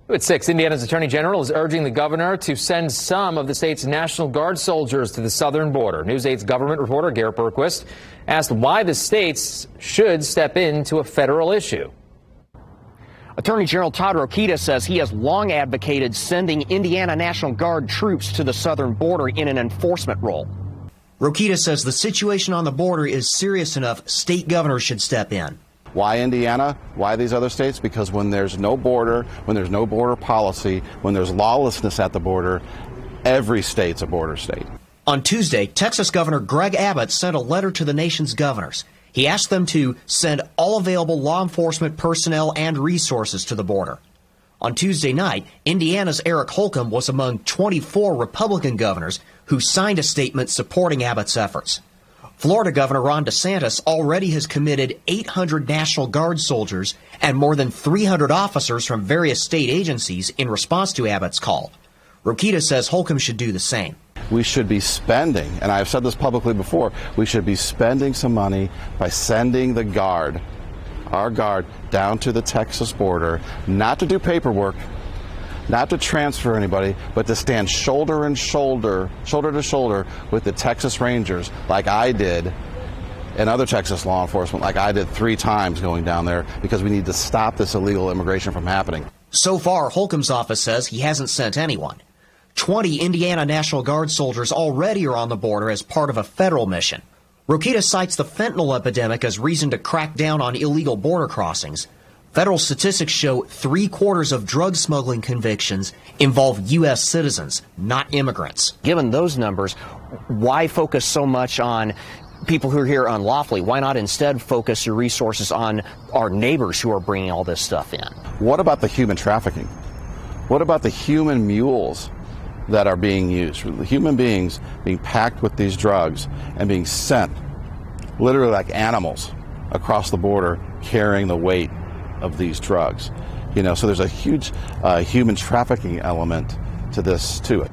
At 6, Indiana's Attorney General is urging the governor to send some of the state's National Guard soldiers to the southern border. News 8's government reporter Garrett Bergquist asked why the states should step into a federal issue. Attorney General Todd Rokita says he has long advocated sending Indiana National Guard troops to the southern border in an enforcement role. Rokita says the situation on the border is serious enough state governors should step in. Why Indiana? Why these other states? Because when there's no border, when there's no border policy, when there's lawlessness at the border, every state's a border state. On Tuesday, Texas Governor Greg Abbott sent a letter to the nation's governors. He asked them to send all available law enforcement personnel and resources to the border. On Tuesday night, Indiana's Eric Holcomb was among 24 Republican governors who signed a statement supporting Abbott's efforts. Florida Governor Ron DeSantis already has committed 800 National Guard soldiers and more than 300 officers from various state agencies in response to Abbott's call. Rokita says Holcomb should do the same. We should be spending, and I've said this publicly before, we should be spending some money by sending the Guard, our Guard, down to the Texas border, not to do paperwork, not to transfer anybody, but to stand shoulder to shoulder with the Texas Rangers like I did, and other Texas law enforcement like I did 3 times going down there, because we need to stop this illegal immigration from happening. So far, Holcomb's office says he hasn't sent anyone. 20 Indiana National Guard soldiers already are on the border as part of a federal mission. Rokita cites the fentanyl epidemic as reason to crack down on illegal border crossings. Federal statistics show 3/4 of drug smuggling convictions involve U.S. citizens, not immigrants. Given those numbers, why focus so much on people who are here unlawfully? Why not instead focus your resources on our neighbors who are bringing all this stuff in? What about the human trafficking? What about the human mules that are being used? Human beings being packed with these drugs and being sent literally like animals across the border carrying the weight of these drugs. So there's a huge human trafficking element to this too.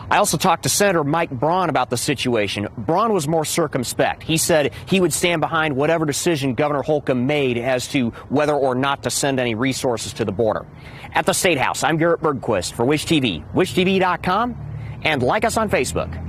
I also talked to Senator Mike Braun about the situation. Braun was more circumspect. He said he would stand behind whatever decision Governor Holcomb made as to whether or not to send any resources to the border. At the State House, I'm Garrett Bergquist for Wish TV, wishtv.com, and like us on Facebook.